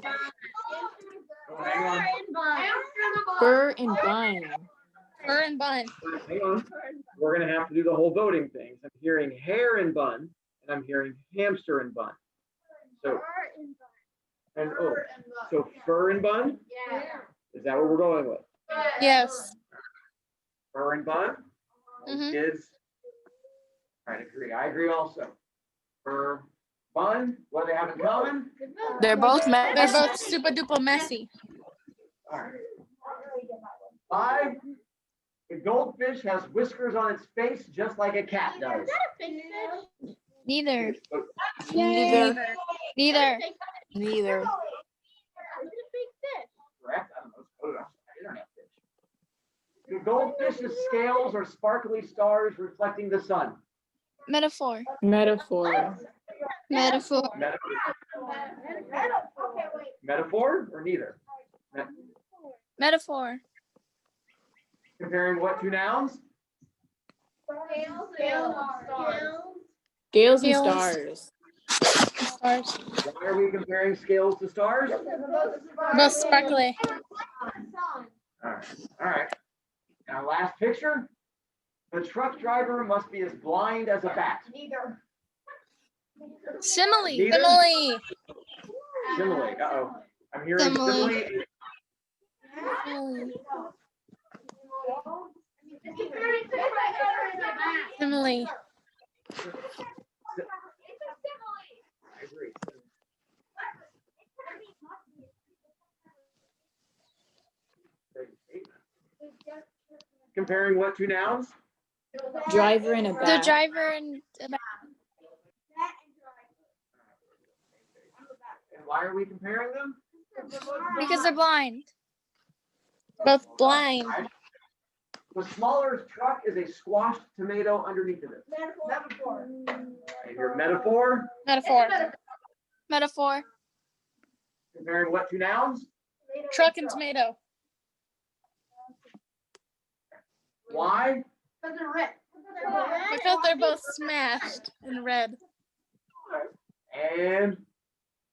[SPEAKER 1] Oh, hang on.
[SPEAKER 7] Fur and bun.
[SPEAKER 5] Fur and bun.
[SPEAKER 1] Hang on. We're going to have to do the whole voting thing. I'm hearing hair and bun, and I'm hearing hamster and bun. So, and oh, so fur and bun? Is that what we're going with?
[SPEAKER 5] Yes.
[SPEAKER 1] Fur and bun?
[SPEAKER 5] Mhm.
[SPEAKER 1] Kids? I agree. I agree also. Fur, bun, what do they have in common?
[SPEAKER 4] They're both
[SPEAKER 5] They're
[SPEAKER 4] messy.
[SPEAKER 5] both super duper messy.
[SPEAKER 1] All right. 5. The goldfish has whiskers on its face just like a cat does.
[SPEAKER 5] Neither.
[SPEAKER 4] Neither.
[SPEAKER 5] Neither.
[SPEAKER 4] Neither.
[SPEAKER 1] Correct? I don't know. It's coded on internet fish. The goldfish's scales are sparkly stars reflecting the sun.
[SPEAKER 5] Metaphor.
[SPEAKER 7] Metaphor.
[SPEAKER 5] Metaphor.
[SPEAKER 1] Metaphor or neither?
[SPEAKER 5] Metaphor.
[SPEAKER 1] Comparing what two nouns?
[SPEAKER 7] Scales and
[SPEAKER 5] Scales.
[SPEAKER 7] stars.
[SPEAKER 5] Stars.
[SPEAKER 1] Why are we comparing scales to stars?
[SPEAKER 5] Both sparkly.
[SPEAKER 1] All right. Now, last picture. The truck driver must be as blind as a bat.
[SPEAKER 3] Neither.
[SPEAKER 5] Simile.
[SPEAKER 1] Neither?
[SPEAKER 5] Simile.
[SPEAKER 1] Simile. Uh-oh. I'm hearing
[SPEAKER 5] Simile.
[SPEAKER 1] simile.
[SPEAKER 5] Simile.
[SPEAKER 3] It's very different.
[SPEAKER 5] Simile.
[SPEAKER 3] It's a simile.
[SPEAKER 1] I agree. Comparing what to nouns?
[SPEAKER 7] Driver and a
[SPEAKER 5] The
[SPEAKER 7] bat.
[SPEAKER 5] driver and
[SPEAKER 1] And why are we comparing them?
[SPEAKER 5] because they're blind. Both blind.
[SPEAKER 1] The smaller truck is a squashed tomato underneath of it.
[SPEAKER 6] Metaphor.
[SPEAKER 1] And your metaphor,
[SPEAKER 5] Metaphor. Metaphor.
[SPEAKER 1] comparing what to nouns?
[SPEAKER 5] Truck and tomato.
[SPEAKER 1] Why?
[SPEAKER 3] Because they're red.
[SPEAKER 5] Because they're both smashed and red.
[SPEAKER 1] And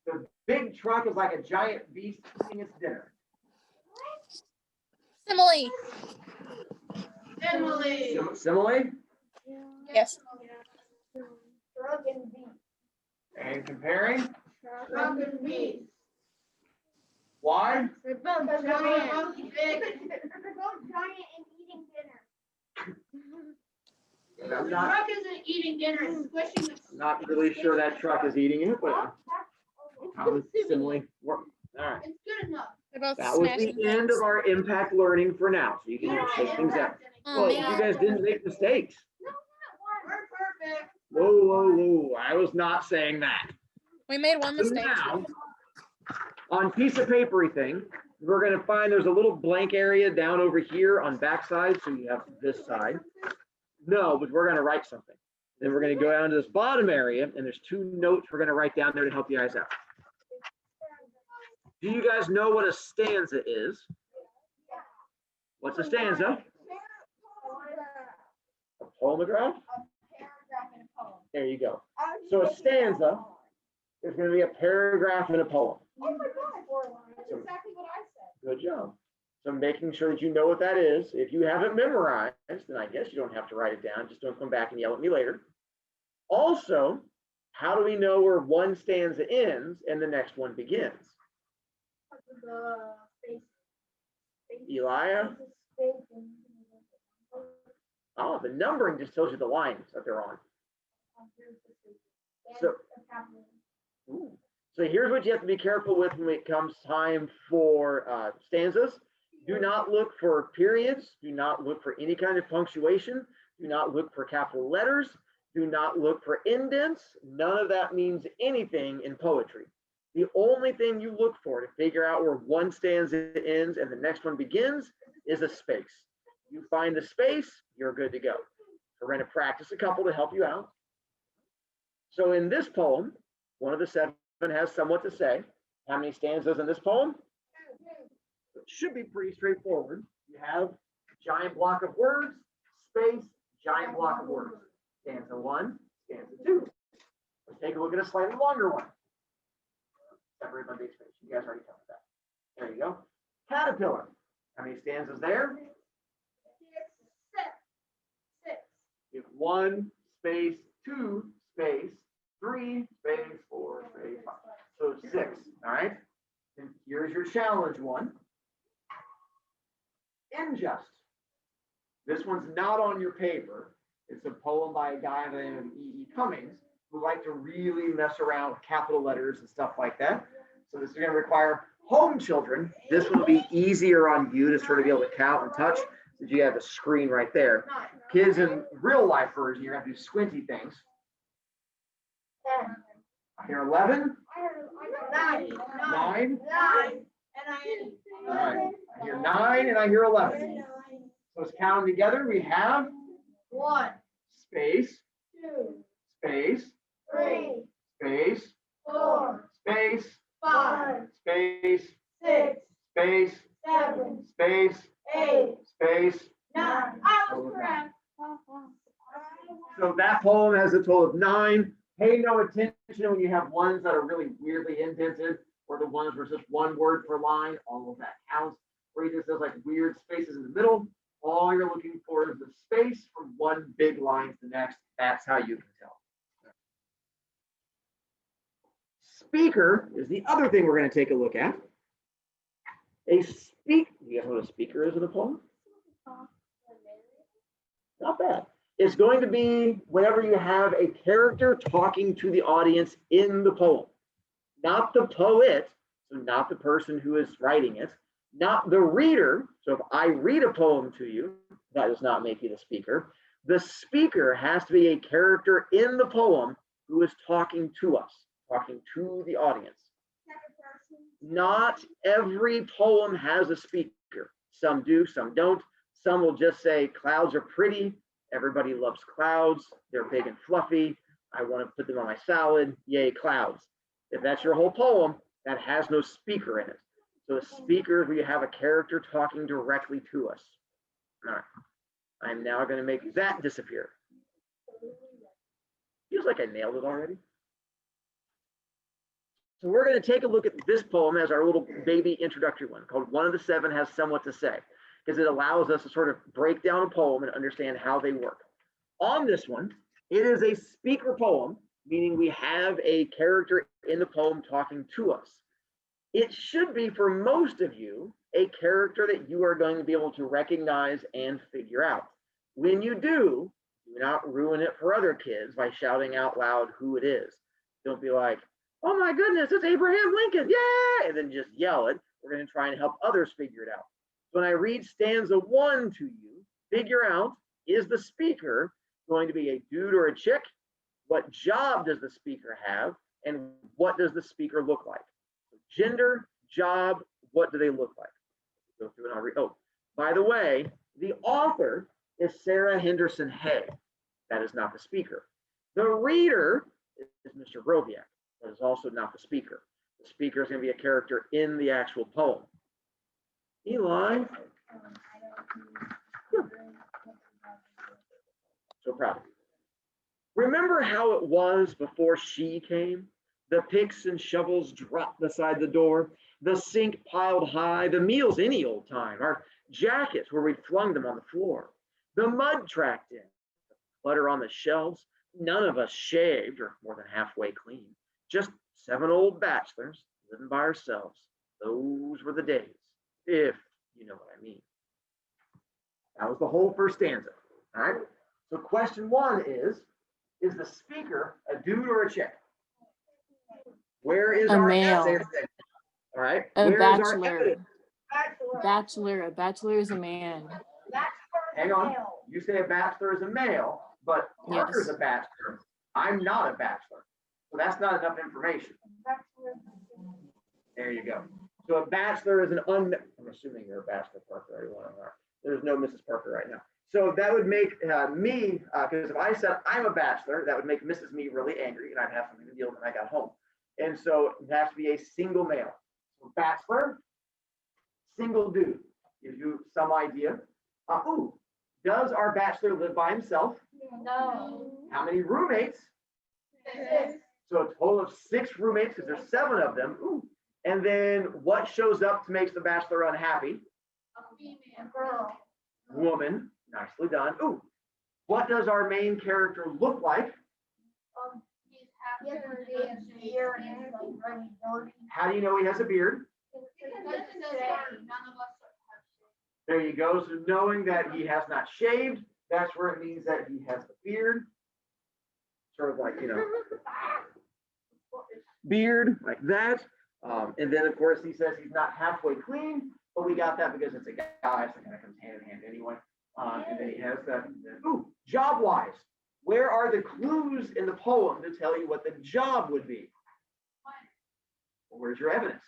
[SPEAKER 1] the big truck is like a giant beast eating its dinner.
[SPEAKER 5] Simile.
[SPEAKER 3] Emily.
[SPEAKER 1] Simile?
[SPEAKER 5] Yes.
[SPEAKER 6] Drug and beat.
[SPEAKER 1] And comparing?
[SPEAKER 3] Truck and bees.
[SPEAKER 1] Why?
[SPEAKER 6] They're both
[SPEAKER 3] Because
[SPEAKER 6] giant.
[SPEAKER 3] they're both big.
[SPEAKER 6] They're both giant and eating dinner.
[SPEAKER 1] I'm
[SPEAKER 3] The
[SPEAKER 1] not,
[SPEAKER 3] truck isn't eating dinner, it's squishing the.
[SPEAKER 1] not really sure that truck is eating it, but how does simile work? All right.
[SPEAKER 3] It's good enough.
[SPEAKER 5] They're both
[SPEAKER 1] That was
[SPEAKER 5] smashing
[SPEAKER 1] the end
[SPEAKER 5] things.
[SPEAKER 1] of our impact learning for now. So you can take things out.
[SPEAKER 5] Oh,
[SPEAKER 1] Well, you
[SPEAKER 5] man.
[SPEAKER 1] guys didn't make mistakes.
[SPEAKER 3] We're perfect.
[SPEAKER 1] Whoa, whoa, whoa. I was not saying that.
[SPEAKER 5] We made one
[SPEAKER 1] So
[SPEAKER 5] mistake.
[SPEAKER 1] now, on piece of papery thing, we're gonna find there's a little blank area down over here on backside, so you have this side. No, but we're gonna write something. Then we're gonna go down to this bottom area, and there's 2 notes we're gonna write down there to help you guys out. Do you guys know what a stanza is? What's a stanza? A poemograph? There you go. So a stanza is going to be a paragraph in a poem.
[SPEAKER 3] Oh my God, that's exactly what I said.
[SPEAKER 1] Good job. So making sure that you know what that is. If you haven't memorized, then I guess you don't have to write it down. Just don't come back and yell at me later. Also, how do we know where one stanza ends and the next one begins? Elia? Oh, the numbering just tells you the lines that they're on. So, ooh. So here's what you have to be careful with when it comes time for stanzas. Do not look for periods. Do not look for any kind of punctuation. Do not look for capital letters. Do not look for indents. None of that means anything in poetry. The only thing you look for to figure out where one stanza ends and the next one begins is a space. You find the space, you're good to go. We're going to practice a couple to help you out. So in this poem, one of the 7 has somewhat to say. How many stanzas in this poem? It should be pretty straightforward. You have giant block of words, space, giant block of words. Stanza 1, stanza 2. Let's take a look at a slightly longer one. Separate by big space. You guys already covered that. There you go. Caterpillar. How many stanzas there?
[SPEAKER 3] 6.
[SPEAKER 1] You have 1 space, 2 space, 3 space, 4 space, 5. So 6. All right. And here's your challenge one. Ingest. This one's not on your paper. It's a poem by a guy by the name of E.E. Cummings, who liked to really mess around with capital letters and stuff like that. So this is going to require home children. This one will be easier on you to sort of be able to count and touch, since you have a screen right there. Kids in real life version, you're going to have to do squinty things. I hear 11.
[SPEAKER 3] 9.
[SPEAKER 1] 9.
[SPEAKER 3] And
[SPEAKER 1] All right. I hear 9 and I hear 11. So let's count them together. We have
[SPEAKER 3] 1,
[SPEAKER 1] space,
[SPEAKER 3] 2,
[SPEAKER 1] space,
[SPEAKER 3] 3,
[SPEAKER 1] space,
[SPEAKER 3] 4,
[SPEAKER 1] space,
[SPEAKER 3] 5,
[SPEAKER 1] space,
[SPEAKER 3] 6,
[SPEAKER 1] space,
[SPEAKER 3] 7,
[SPEAKER 1] space,
[SPEAKER 3] 8,
[SPEAKER 1] space.
[SPEAKER 3] 9. I was correct.
[SPEAKER 1] So that poem has a total of 9. Pay no attention when you have ones that are really weirdly indented, or the ones where it's just one word per line, all of that counts. Where you just have like weird spaces in the middle, all you're looking for is the space from one big line to the next. That's how you can tell. Speaker is the other thing we're going to take a look at. You guys know what a speaker is in a poem? Not bad. It's going to be whenever you have a character talking to the audience in the poem, not the poet, so not the person who is writing it, not the reader. So if I read a poem to you, that does not make you the speaker. The speaker has to be a character in the poem who is talking to us, talking to the audience. Not every poem has a speaker. Some do, some don't. Some will just say clouds are pretty. Everybody loves clouds. They're big and fluffy. I want to put them on my salad. Yay, clouds. If that's your whole poem, that has no speaker in it. So a speaker is where you have a character talking directly to us. All right. I'm now going to make that disappear. Feels like I nailed it already. So we're going to take a look at this poem as our little baby introductory one called One of the Seven Has Somewhat to Say, because it allows us to sort of break down a poem and understand how they work. On this one, it is a speaker poem, meaning we have a character in the poem talking to us. It should be, for most of you, a character that you are going to be able to recognize and figure out. When you do not ruin it for other kids by shouting out loud who it is. Don't be like, oh my goodness, it's Abraham Lincoln, yay! And then just yell it. We're going to try and help others figure it out. When I read stanza 1 to you, figure out, is the speaker going to be a dude or a chick? What job does the speaker have? And what does the speaker look like? Gender, job, what do they look like? Go through and I'll read. Oh, by the way, the author is Sarah Henderson Hay. That is not the speaker. The reader is Mr. BroviCast. That is also not the speaker. The speaker is going to be a character in the actual poem. Eli. So proud of you. Remember how it was before she came? The picks and shovels dropped beside the door, the sink piled high, the meals any old time, our jackets where we'd flung them on the floor, the mud tracked in, the clutter on the shelves, none of us shaved or more than halfway clean, just 7 old bachelors living by ourselves. Those were the days, if you know what I mean. That was the whole first stanza, all right? So question 1 is the speaker a dude or a chick? Where is
[SPEAKER 7] A
[SPEAKER 1] our
[SPEAKER 7] male.
[SPEAKER 1] essay? All right.
[SPEAKER 7] A
[SPEAKER 1] Where is our
[SPEAKER 7] bachelor.
[SPEAKER 1] evidence?
[SPEAKER 7] Bachelor. A bachelor is a man.
[SPEAKER 1] Hang on. You say a bachelor is a male, but Parker's
[SPEAKER 7] Yes.
[SPEAKER 1] a bachelor. I'm not a bachelor. So that's not enough information. There you go. So a bachelor is I'm assuming you're a bachelor, Parker. Everyone. There's no Mrs. Parker right now. So that would make me, because if I said I'm a bachelor, that would make Mrs. Me really angry, and I'd have something to deal with when I got home. And so it has to be a single male. So bachelor, single dude. Gives you some idea. Does our bachelor live by himself?
[SPEAKER 3] No.
[SPEAKER 1] How many roommates?
[SPEAKER 3] 6.
[SPEAKER 1] So a total of 6 roommates, because there's 7 of them. Ooh. And then what shows up to make the bachelor unhappy?
[SPEAKER 3] A female. Girl.
[SPEAKER 1] Woman. Nicely done. Ooh. What does our main character look like? How do you know he has a beard? There you go. So knowing that he has not shaved, that's where it means that he has a beard. Sort of like, beard like that. And then of course he says he's not halfway clean, but we got that because it's a guy, so it kind of comes hand in hand anyway. And then he has that. Job-wise, where are the clues in the poem to tell you what the job would be? Well, where's your evidence?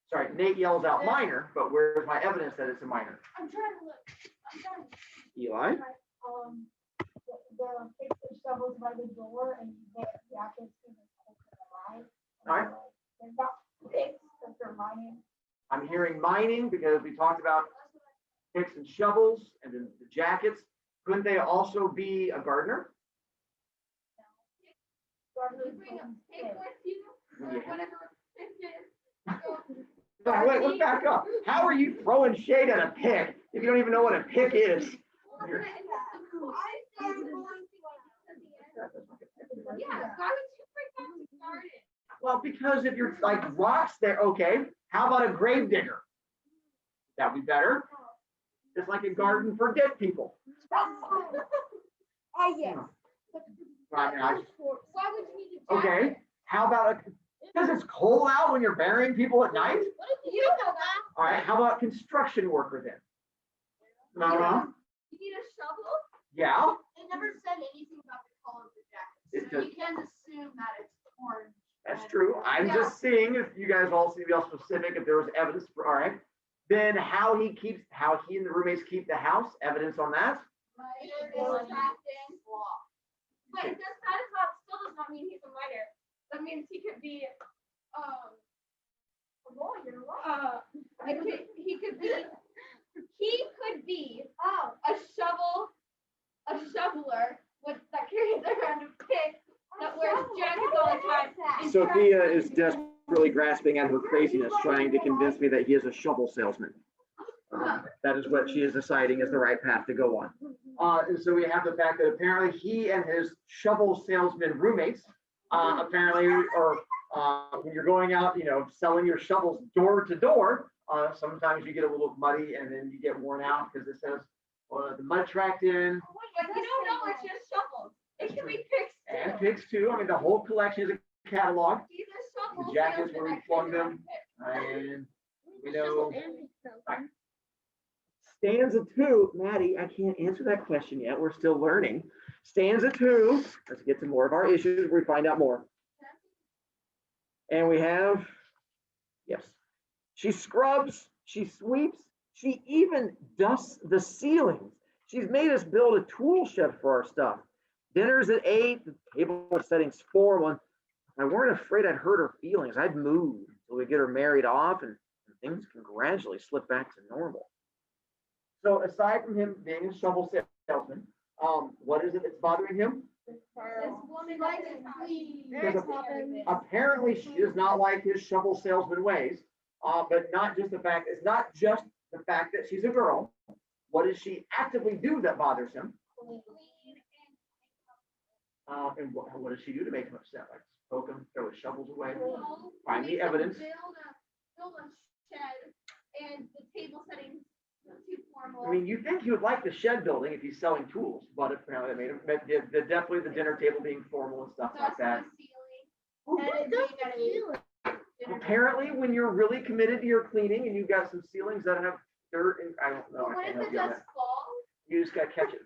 [SPEAKER 1] Sorry, Nate yells out minor, but where's my evidence that it's a minor?
[SPEAKER 6] I'm trying to look.
[SPEAKER 1] Eli?
[SPEAKER 6] The picks and shovels by the door and the jackets in the line.
[SPEAKER 1] All right.
[SPEAKER 6] They've got picks that they're mining.
[SPEAKER 1] I'm hearing mining because we talked about picks and shovels and then the jackets. Couldn't they also be a gardener?
[SPEAKER 3] You bring a pig with you, or whatever pig is.
[SPEAKER 1] Wait, let's back up. How are you throwing shade at a pig if you don't even know what a pig is?
[SPEAKER 3] Yeah, why would you bring that to garden?
[SPEAKER 1] Well, because if you're like rocks there, okay. How about a grave digger? That'd be better. It's like a garden for dead people.
[SPEAKER 6] Oh, yeah.
[SPEAKER 1] Right,
[SPEAKER 3] Why would you need a jacket?
[SPEAKER 1] okay. How about because it's cold out when you're burying people at night?
[SPEAKER 3] You don't know that.
[SPEAKER 1] All right. How about construction worker then? Uh-huh.
[SPEAKER 3] You need a shovel?
[SPEAKER 1] Yeah.
[SPEAKER 3] It never said anything about the color of the jacket.
[SPEAKER 1] It
[SPEAKER 3] So
[SPEAKER 1] does.
[SPEAKER 3] you can assume that it's orange.
[SPEAKER 1] That's true. I'm just seeing if you guys all see to be all specific, if there was evidence for, all right. Then how he and the roommates keep the house, evidence on that.
[SPEAKER 3] Wait, this still does not mean he's a minor. That means he could be, a lawyer. He could be a shoveler that carries around a pick that wears jackets all the time. and
[SPEAKER 1] Sophia
[SPEAKER 3] tries
[SPEAKER 1] is
[SPEAKER 3] to-
[SPEAKER 1] desperately grasping at her craziness, trying to convince me that he is a shovel salesman. That is what she is deciding is the right path to go on. And so we have the fact that apparently he and his shovel salesman roommates, apparently, or when you're going out, selling your shovels door to door, sometimes you get a little muddy and then you get worn out because it says the mud tracked in.
[SPEAKER 3] But you don't know it's just shovels. It can be picks too.
[SPEAKER 1] And picks too. I mean, the whole collection is a catalog.
[SPEAKER 3] These are shovels.
[SPEAKER 1] The jackets where we flung them. And stanza 2, Maddie, I can't answer that question yet. We're still learning. Stanza 2, let's get to more of our issues where we find out more. And we have, yes, she scrubs, she sweeps, she even dusts the ceilings. She's made us build a tool shed for our stuff. Dinner's at 8, the table settings 4. If I weren't afraid I'd hurt her feelings, I'd move until we get her married off and things can gradually slip back to normal. So aside from him being a shovel salesman, what is it that's bothering him?
[SPEAKER 3] This woman likes to clean.
[SPEAKER 1] Because apparently she does not like his shovel salesman ways, but it's not just the fact that she's a girl. What does she actively do that bothers him? And what does she do to make him upset? Like poke him, throw his shovels away? Find the evidence.
[SPEAKER 3] Build a shed and the table settings too formal.
[SPEAKER 1] I mean, you think he would like the shed building if he's selling tools, but apparently they made him, definitely the dinner table being formal and stuff like that. Apparently, when you're really committed to your cleaning and you've got some ceilings that have dirt and I don't know. I
[SPEAKER 3] What
[SPEAKER 1] can't
[SPEAKER 3] if
[SPEAKER 1] help
[SPEAKER 3] it
[SPEAKER 1] you on
[SPEAKER 3] does
[SPEAKER 1] that.
[SPEAKER 3] fall?
[SPEAKER 1] You just gotta catch it.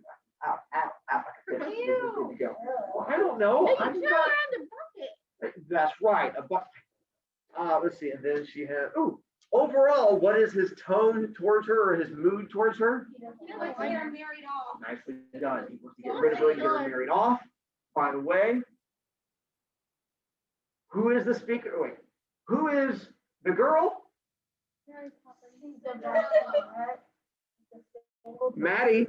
[SPEAKER 1] Out. Like a fish. There you go. Well, I don't know. I'm not. That's right. A bucket. Let's see. And then she has. Overall, what is his tone towards her or his mood towards her?
[SPEAKER 3] He likes to get her married off.
[SPEAKER 1] Nicely done. He wants to get rid of her and get her married off. By the way, who is the speaker? Wait, who is the girl? Maddie,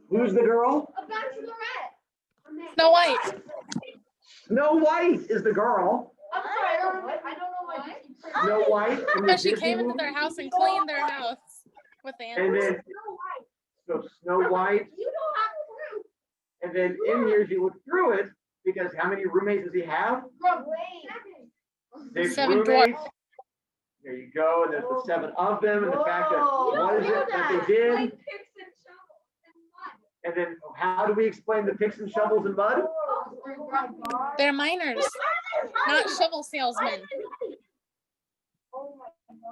[SPEAKER 1] who's the girl?
[SPEAKER 3] A bachelorette.
[SPEAKER 5] Snow White.
[SPEAKER 1] Snow White is the girl.
[SPEAKER 3] I'm sorry, I don't know why.
[SPEAKER 1] Snow White. from the
[SPEAKER 5] Because she
[SPEAKER 1] Disney
[SPEAKER 5] came into
[SPEAKER 1] movie.
[SPEAKER 5] their house and cleaned their house with the
[SPEAKER 1] And
[SPEAKER 5] animals.
[SPEAKER 1] then, so Snow White,
[SPEAKER 3] You don't have proof.
[SPEAKER 1] and then in here, if you look through it, because how many roommates does he have? Six
[SPEAKER 5] 7
[SPEAKER 1] roommates.
[SPEAKER 5] dwarfs.
[SPEAKER 1] There you go, and there's the 7 of them, and the fact that,
[SPEAKER 6] Whoa.
[SPEAKER 1] what is it that they did?
[SPEAKER 3] Like picks and shovels and mud.
[SPEAKER 1] And then how do we explain the picks and shovels and mud?
[SPEAKER 5] They're miners, not shovel salesmen.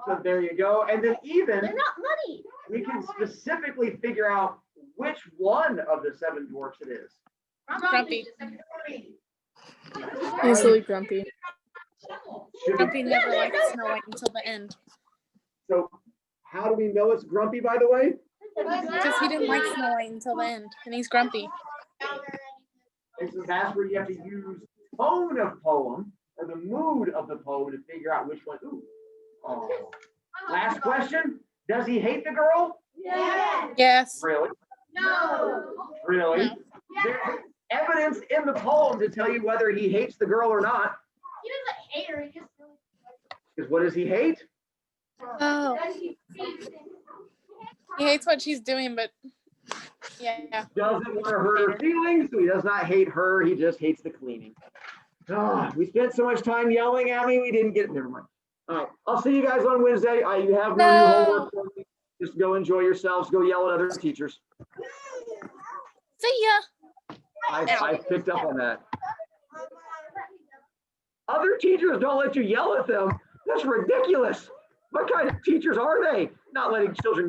[SPEAKER 1] So there you go, and then even,
[SPEAKER 3] They're not muddy.
[SPEAKER 1] we can specifically figure out which one of the 7 dwarfs it is.
[SPEAKER 5] Grumpy.
[SPEAKER 2] Easily grumpy.
[SPEAKER 1] Should we-
[SPEAKER 5] Grumpy never liked Snow White until the end.
[SPEAKER 1] So how do we know it's grumpy, by the way?
[SPEAKER 5] Because he didn't like Snow White until the end, and he's grumpy.
[SPEAKER 1] And so that's where you have to use tone of poem or the mood of the poem to figure out which one. Ooh. Oh. Last question. Does he hate the girl?
[SPEAKER 3] Yeah.
[SPEAKER 5] Yes.
[SPEAKER 1] Really?
[SPEAKER 3] No.
[SPEAKER 1] Really?
[SPEAKER 5] No.
[SPEAKER 1] There's evidence in the poem to tell you whether he hates the girl or not.
[SPEAKER 3] He doesn't hate her. He just really.
[SPEAKER 1] Because what does he hate?
[SPEAKER 5] Oh, he hates what she's doing, but yeah.
[SPEAKER 1] Doesn't want to hurt her feelings, so he does not hate her. He just hates the cleaning. We spent so much time yelling at me, we didn't get. Never mind. All right, I'll see you guys on Wednesday. You have no new homework for me. Just go enjoy yourselves. Go yell at other teachers.
[SPEAKER 5] See ya.
[SPEAKER 1] I picked up on that. Other teachers don't let you yell at them. That's ridiculous. What kind of teachers are they? Not letting children